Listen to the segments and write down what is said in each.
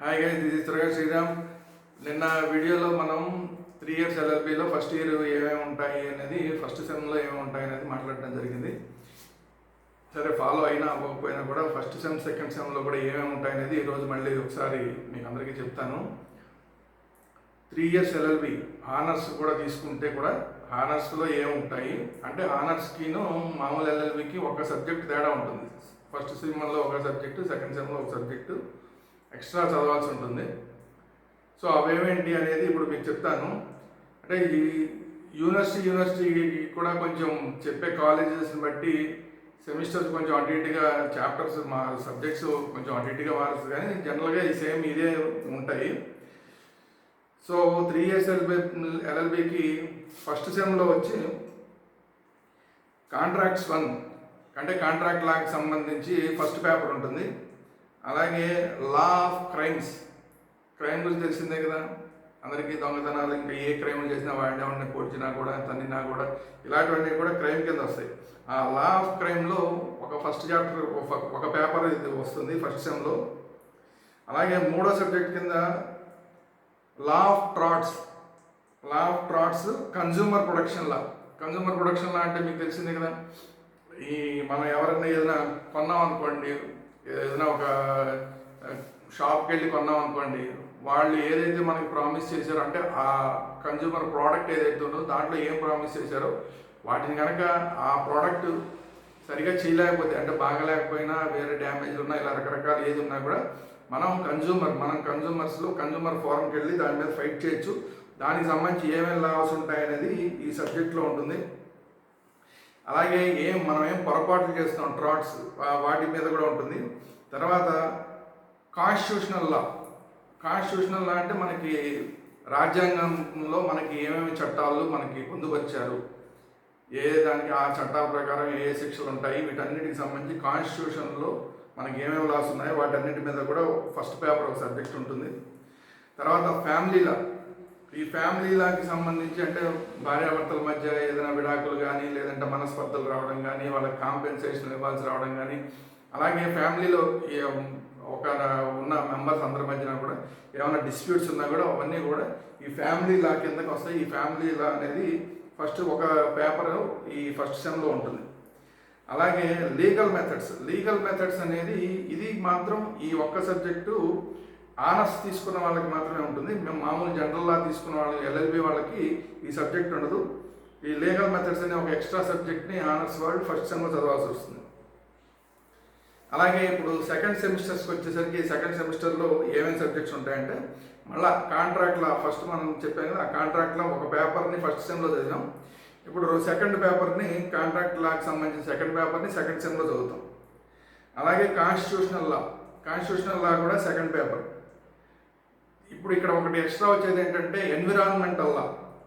Hi guys, this is Turaga Sriram. నిన్న వీడియోలో మనం 3 ఇయర్స్ ఎల్ఎల్బిలో ఫస్ట్ ఇయర్ ఏమేమి ఉంటాయి అనేది, ఫస్ట్ సెమ్లో ఏమేమి ఉంటాయి అనేది మాట్లాడడం జరిగింది. సరే, ఫాలో అయినా అవ్వకపోయినా కూడా ఫస్ట్ సెమ్ సెకండ్ సెమ్లో కూడా ఏమేమి ఉంటాయి అనేది ఈరోజు మళ్ళీ ఒకసారి మీకు అందరికీ చెప్తాను. 3 ఇయర్స్ ఎల్ఎల్బి హానర్స్ కూడా తీసుకుంటే కూడా హానర్స్లో ఏముంటాయి అంటే, హానర్స్కిను మామూలు ఎల్ఎల్బికి ఒక సబ్జెక్ట్ తేడా ఉంటుంది. ఫస్ట్ సెమ్లో ఒక సబ్జెక్టు, సెకండ్ సెమ్లో ఒక సబ్జెక్టు ఎక్స్ట్రా చదవాల్సి ఉంటుంది. సో అవేమేంటి అనేది ఇప్పుడు మీకు చెప్తాను. అంటే ఈ యూనివర్సిటీకి కూడా కొంచెం చెప్పే కాలేజెస్ని బట్టి సెమిస్టర్స్ కొంచెం అటు ఇటుగా, చాప్టర్స్ మా సబ్జెక్ట్స్ కొంచెం అటు ఇటుగా మారుస్తుంది, కానీ జనరల్గా ఈ సేమ్ ఇదే ఉంటాయి. సో 3 ఇయర్స్ ఎల్ఎల్బికి ఫస్ట్ సెమ్లో వచ్చి కాంట్రాక్ట్స్ 1 అంటే కాంట్రాక్ట్ లాకి సంబంధించి ఫస్ట్ పేపర్ ఉంటుంది. అలాగే లా ఆఫ్ క్రైమ్ గురించి తెలిసిందే కదా అందరికీ. దొంగతనాలు, ఇంకా ఏ క్రైమ్ చేసినా, వాడిని ఎవరిని పొడిచినా కూడా, తన్నినా కూడా, ఇలాంటివన్నీ కూడా క్రైమ్ కింద వస్తాయి. ఆ లా ఆఫ్ క్రైమ్లో ఒక ఫస్ట్ చాప్టర్, ఒక పేపర్ ఇది వస్తుంది ఫస్ట్ సెమ్లో. అలాగే మూడో సబ్జెక్ట్ కింద లా ఆఫ్ ట్రాట్స్ కన్జ్యూమర్ ప్రొడక్షన్ లా అంటే మీకు తెలిసిందే కదా. ఈ మనం ఎవరైనా ఏదైనా కొన్నాం అనుకోండి, ఏదైనా ఒక షాప్కి వెళ్ళి కొన్నాం అనుకోండి, వాళ్ళు ఏదైతే మనకి ప్రామిస్ చేశారో, అంటే ఆ కన్జ్యూమర్ ప్రోడక్ట్ ఏదైతే ఉందో దాంట్లో ఏం ప్రామిస్ చేశారో వాటిని కనుక ఆ ప్రోడక్ట్ సరిగా చేయలేకపోతే, అంటే బాగలేకపోయినా, వేరే డ్యామేజ్ ఉన్నా, ఇలా రకరకాల ఏది ఉన్నా కూడా మనం కన్జ్యూమర్ ఫోరంకి వెళ్ళి దాని మీద ఫైట్ చేయొచ్చు. దానికి సంబంధించి ఏమేమి లాస్ ఉంటాయనేది ఈ సబ్జెక్ట్లో ఉంటుంది. అలాగే మనం ఏం పొరపాట్లు చేస్తున్నాం, ట్రాట్స్, వాటి మీద కూడా ఉంటుంది. తర్వాత కాన్స్టిట్యూషనల్ లా అంటే మనకి రాజ్యాంగంలో మనకి ఏమేమి చట్టాలు మనకి పొందుపరిచారు, దానికి ఆ చట్టాల ప్రకారం ఏ శిక్షలు ఉంటాయి, వీటన్నిటికి సంబంధించి కాన్స్టిట్యూషన్లో మనకి ఏమేమి లాస్ ఉన్నాయో వాటన్నిటి మీద కూడా ఫస్ట్ పేపర్ ఒక సబ్జెక్ట్ ఉంటుంది. తర్వాత ఈ ఫ్యామిలీ లాకి సంబంధించి, అంటే భార్యాభర్తల మధ్య ఏదైనా విడాకులు కానీ, లేదంటే మనస్పర్ధలు రావడం కానీ, వాళ్ళకి కాంపెన్సేషన్ ఇవ్వాల్సి రావడం కానీ, అలాగే ఫ్యామిలీలో ఒక ఉన్న మెంబర్స్ అందరి మధ్యన కూడా ఏమైనా డిస్ప్యూట్స్ ఉన్నా కూడా అవన్నీ కూడా ఈ ఫ్యామిలీ లా కిందకి వస్తాయి. ఈ ఫ్యామిలీ లా అనేది ఫస్ట్ ఒక పేపర్ ఈ ఫస్ట్ సెమ్లో ఉంటుంది. అలాగే లీగల్ మెథడ్స్ అనేది ఇది మాత్రం ఈ ఒక్క సబ్జెక్టు ఆనర్స్ తీసుకున్న వాళ్ళకి మాత్రమే ఉంటుంది. మేము మామూలు జనరల్ లా తీసుకున్న వాళ్ళు, ఎల్ఎల్బి వాళ్ళకి ఈ సబ్జెక్ట్ ఉండదు. ఈ లీగల్ మెథడ్స్ అనే ఒక ఎక్స్ట్రా సబ్జెక్ట్ని ఆనర్స్ వాళ్ళు ఫస్ట్ సెమ్లో చదవాల్సి వస్తుంది. అలాగే ఇప్పుడు సెకండ్ సెమిస్టర్స్కి వచ్చేసరికి, సెకండ్ సెమిస్టర్లో ఏమేమి సబ్జెక్ట్స్ ఉంటాయంటే, మళ్ళీ కాంట్రాక్ట్ లా, ఫస్ట్ మనం చెప్పాం కదా, ఆ కాంట్రాక్ట్ లా ఒక పేపర్ని ఫస్ట్ సెమ్లో చదివాం. ఇప్పుడు సెకండ్ పేపర్ని, కాంట్రాక్ట్ లాకి సంబంధించిన సెకండ్ పేపర్ని సెకండ్ సెమ్లో చదువుతాం. అలాగే కాన్స్టిట్యూషనల్ లా కూడా సెకండ్ పేపర్. ఇప్పుడు ఇక్కడ ఒకటి ఎక్స్ట్రా వచ్చేది ఏంటంటే ఎన్విరాన్మెంటల్ లా,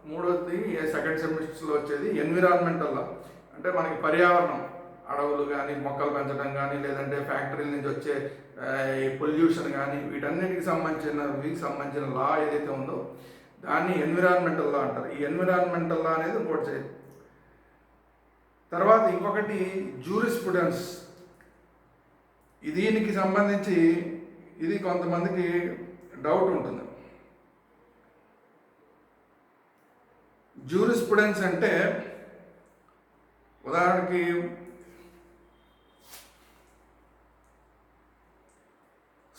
మూడోది సెకండ్ సెమిస్టర్లో వచ్చేది ఎన్విరాన్మెంటల్ లా. అంటే మనకి పర్యావరణం, అడవులు కానీ, మొక్కలు పెంచడం కానీ, లేదంటే ఫ్యాక్టరీల నుంచి వచ్చే పొల్యూషన్ కానీ, వీటన్నిటికి సంబంధించిన లా ఏదైతే ఉందో దాన్ని ఎన్విరాన్మెంటల్ లా అంటారు. ఈ ఎన్విరాన్మెంటల్ లా అనేది ఇంకోటి. తర్వాత ఇంకొకటి జ్యూరిస్ప్రుడెన్స్. దీనికి సంబంధించి ఇది కొంతమందికి డౌట్ ఉంటుంది. జ్యూరిస్ప్రుడెన్స్ అంటే ఉదాహరణకి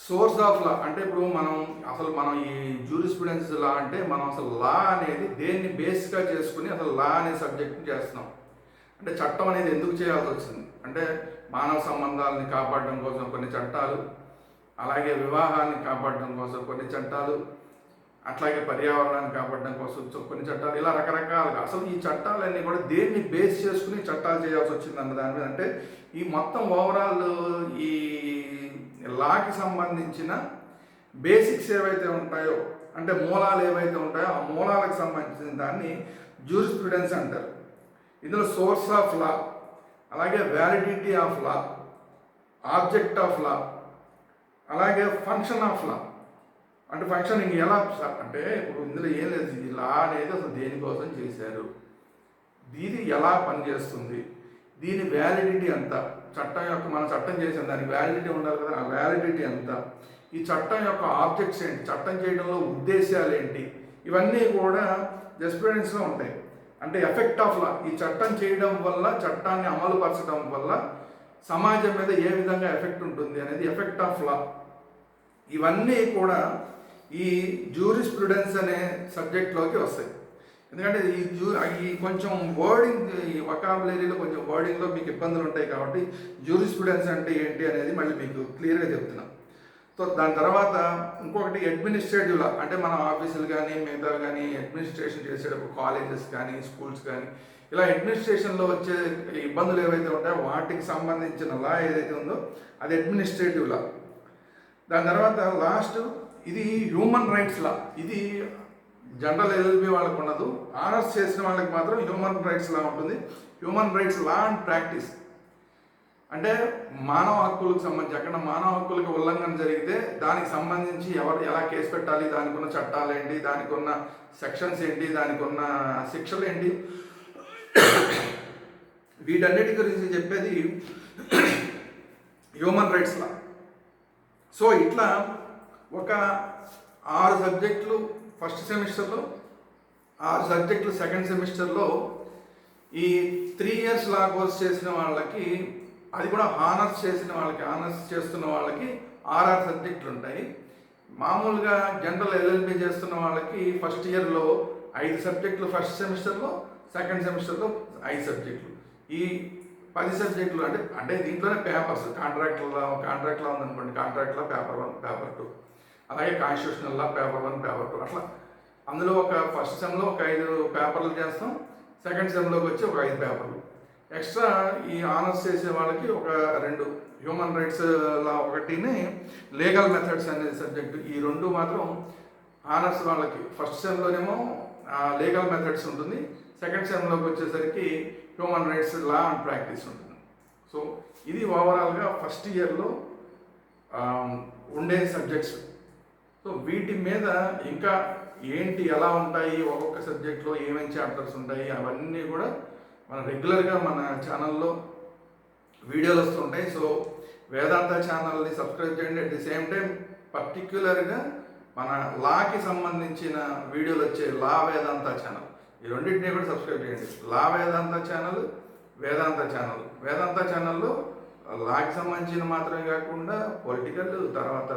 సోర్స్ ఆఫ్ లా, అంటే ఇప్పుడు మనం ఈ జ్యూరిస్ప్రుడెన్స్ లా అంటే మనం అసలు లా అనేది దేన్ని బేస్గా చేసుకుని అసలు లా అనే సబ్జెక్ట్ని చేస్తున్నాం. అంటే చట్టం అనేది ఎందుకు చేయాల్సి వచ్చింది అంటే, మానవ సంబంధాలని కాపాడడం కోసం కొన్ని చట్టాలు, అలాగే వివాహాన్ని కాపాడడం కోసం కొన్ని చట్టాలు, అట్లాగే పర్యావరణాన్ని కాపాడడం కోసం కొన్ని చట్టాలు, ఇలా రకరకాలుగా అసలు ఈ చట్టాలన్నీ కూడా దేన్ని బేస్ చేసుకుని చట్టాలు చేయాల్సి వచ్చింది అన్న దాని మీద. అంటే ఈ మొత్తం ఓవరాల్ ఈ లాకి సంబంధించిన బేసిక్స్ ఏవైతే ఉంటాయో, అంటే మూలాలు ఏవైతే ఉంటాయో ఆ మూలాలకు సంబంధించిన దాన్ని జ్యూరిస్ప్రుడెన్స్ అంటారు. ఇందులో సోర్స్ ఆఫ్ లా, అలాగే validity of law, object of law, అలాగే ఫంక్షన్ ఆఫ్ లా. అంటే ఫంక్షనింగ్ ఎలా అంటే, ఇప్పుడు ఇందులో ఏం లేదు, ఈ లా అనేది అసలు దేనికోసం చేశారు, ఇది ఎలా పనిచేస్తుంది, దీని వ్యాలిడిటీ ఎంత, చట్టం యొక్క మనం చట్టం చేసాం దానికి వ్యాలిడిటీ ఉండాలి కదా, ఆ వ్యాలిడిటీ ఎంత, ఈ చట్టం యొక్క ఆబ్జెక్ట్స్ ఏంటి, చట్టం చేయడంలో ఉద్దేశాలు ఏంటి, ఇవన్నీ కూడా జస్పిరెన్స్లో ఉంటాయి. అంటే ఎఫెక్ట్ ఆఫ్ లా, ఈ చట్టం చేయడం వల్ల, చట్టాన్ని అమలు పరచడం వల్ల సమాజం మీద ఏ విధంగా ఎఫెక్ట్ ఉంటుంది అనేది ఎఫెక్ట్ ఆఫ్ లా. ఇవన్నీ కూడా ఈ జ్యూరిస్ప్రుడెన్స్ అనే సబ్జెక్ట్లోకి వస్తాయి. ఎందుకంటే ఈ కొంచెం వర్డింగ్, ఈ వొకాబులరీలో కొంచెం వర్డింగ్లో మీకు ఇబ్బందులు ఉంటాయి కాబట్టి జ్యూరిస్ప్రుడెన్స్ అంటే ఏంటి అనేది మళ్ళీ మీకు క్లియర్గా చెప్తున్నాం. సో దాని తర్వాత ఇంకొకటి అడ్మినిస్ట్రేటివ్ లా, అంటే మన ఆఫీసులు కానీ మిగతా కానీ అడ్మినిస్ట్రేషన్ చేసేటప్పుడు కాలేజెస్ కానీ స్కూల్స్ కానీ ఇలా అడ్మినిస్ట్రేషన్లో వచ్చే ఇబ్బందులు ఏవైతే ఉంటాయో వాటికి సంబంధించిన లా ఏదైతే ఉందో అది అడ్మినిస్ట్రేటివ్ లా. దాని తర్వాత లాస్ట్ ఇది హ్యూమన్ రైట్స్ లా. ఇది జనరల్ ఎల్ఎల్బి వాళ్ళకు ఉండదు, ఆనర్స్ చేసిన వాళ్ళకి మాత్రం హ్యూమన్ రైట్స్ లా ఉంటుంది. Human rights law and practice అంటే మానవ హక్కులకు సంబంధించి, అక్కడ మానవ హక్కులకు ఉల్లంఘన జరిగితే దానికి సంబంధించి ఎవరు ఎలా కేసు పెట్టాలి, దానికి ఉన్న చట్టాలు ఏంటి, దానికి ఉన్న సెక్షన్స్ ఏంటి, దానికి ఉన్న శిక్షలు ఏంటి, వీటన్నిటి గురించి చెప్పేది హ్యూమన్ రైట్స్ లా. సో ఇట్లా ఒక 6 సబ్జెక్టులు ఫస్ట్ సెమిస్టర్లో, 6 సబ్జెక్టులు సెకండ్ సెమిస్టర్లో. ఈ 3 ఇయర్స్ లా కోర్స్ చేసిన వాళ్ళకి, అది కూడా హానర్స్ చేసిన వాళ్ళకి, హానర్స్ చేస్తున్న వాళ్ళకి 6 సబ్జెక్టులు ఉంటాయి. మామూలుగా జనరల్ ఎల్ఎల్బి చేస్తున్న వాళ్ళకి ఫస్ట్ ఇయర్లో 5 సబ్జెక్టులు ఫస్ట్ సెమిస్టర్లో, సెకండ్ సెమిస్టర్లో 5 సబ్జెక్టులు. ఈ 10 సబ్జెక్టులు అంటే దీంట్లోనే పేపర్స్, కాంట్రాక్ట్లో ఉందనుకోండి, కాంట్రాక్ట్లో పేపర్ 1 పేపర్ 2, అలాగే కాన్స్టిట్యూషనల్ లా పేపర్ 1 పేపర్ 2, అట్లా అందులో ఒక ఫస్ట్ సెమ్లో ఒక 5 పేపర్లు చేస్తాం, సెకండ్ సెమ్లోకి వచ్చి ఒక 5 పేపర్లు ఎక్స్ట్రా. ఈ ఆనర్స్ చేసే వాళ్ళకి ఒక 2 హ్యూమన్ రైట్స్ లా, ఒకటిని లీగల్ మెథడ్స్ అనే సబ్జెక్టు. ఈ 2 మాత్రం ఆనర్స్ వాళ్ళకి ఫస్ట్ సెమ్లోనేమో లీగల్ మెథడ్స్ ఉంటుంది, సెకండ్ సెమ్లోకి వచ్చేసరికి human rights law and practice ఉంటుంది. సో ఇది ఓవరాల్గా ఫస్ట్ ఇయర్లో ఉండే సబ్జెక్ట్స్. సో వీటి మీద ఇంకా ఏంటి, ఎలా ఉంటాయి, ఒక్కొక్క సబ్జెక్ట్లో ఏమేమి చాప్టర్స్ ఉంటాయి, అవన్నీ కూడా మన రెగ్యులర్గా మన ఛానల్లో వీడియోలు వస్తుంటాయి. సో వేదాంత ఛానల్ని సబ్స్క్రైబ్ చేయండి. అట్ ది సేమ్ టైం పర్టిక్యులర్గా మన లాకి సంబంధించిన వీడియోలు వచ్చే లా వేదాంత ఛానల్, ఈ రెండింటినీ కూడా సబ్స్క్రైబ్ చేయండి. లా వేదాంత ఛానల్, వేదాంత ఛానల్. వేదాంత ఛానల్లో లాకి సంబంధించిన మాత్రమే కాకుండా పొలిటికల్, తర్వాత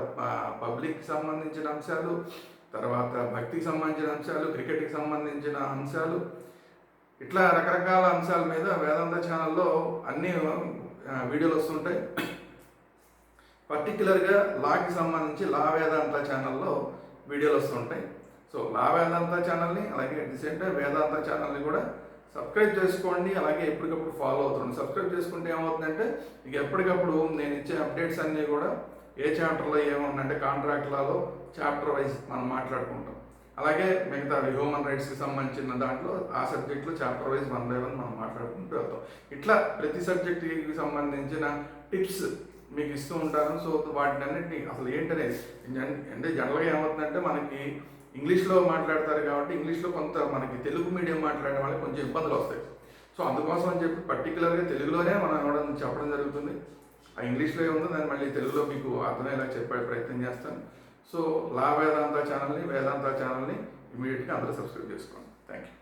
పబ్లిక్ సంబంధించిన అంశాలు, తర్వాత భక్తికి సంబంధించిన అంశాలు, క్రికెట్కి సంబంధించిన అంశాలు, ఇట్లా రకరకాల అంశాల మీద వేదాంత ఛానల్లో అన్ని వీడియోలు వస్తుంటాయి. పర్టిక్యులర్గా లాకి సంబంధించి లా వేదాంత ఛానల్లో వీడియోలు వస్తుంటాయి. సో లా వేదాంత ఛానల్ని, అలాగే అట్ ది సేమ్ టైం వేదాంత ఛానల్ని కూడా సబ్స్క్రైబ్ చేసుకోండి. అలాగే ఎప్పటికప్పుడు ఫాలో అవుతుంది. సబ్స్క్రైబ్ చేసుకుంటే ఏమవుతుందంటే మీకు ఎప్పటికప్పుడు నేను ఇచ్చే అప్డేట్స్ అన్నీ కూడా ఏ చాప్టర్లో ఏముందంటే కాంట్రాక్ట్లలో చాప్టర్ వైజ్ మనం మాట్లాడుకుంటాం. అలాగే మిగతా హ్యూమన్ రైట్స్కి సంబంధించిన దాంట్లో ఆ సబ్జెక్టులో చాప్టర్ వైజ్ 1 by 1 మనం మాట్లాడుకుంటూ వెళ్తాం. ఇట్లా ప్రతి సబ్జెక్టుకి సంబంధించిన టిప్స్ మీకు ఇస్తూ ఉంటాను. సో వాటినన్నింటినీ అసలు ఏంటనేది అంటే జనరల్గా ఏమవుతుందంటే మనకి ఇంగ్లీష్లో మాట్లాడతారు కాబట్టి ఇంగ్లీష్లో కొంత మనకి తెలుగు మీడియం మాట్లాడే వాళ్ళకి కొంచెం ఇబ్బందులు వస్తాయి. సో అందుకోసం అని చెప్పి పర్టికులర్గా తెలుగులోనే మనం చెప్పడం జరుగుతుంది. ఆ ఇంగ్లీష్లో ఏముందో దాన్ని మళ్ళీ తెలుగులో మీకు అర్థమయ్యేలా చెప్పే ప్రయత్నం చేస్తాను. సో లా వేదాంత ఛానల్ని ఇమీడియట్గా అందరూ సబ్స్క్రైబ్ చేసుకోండి. Thank you.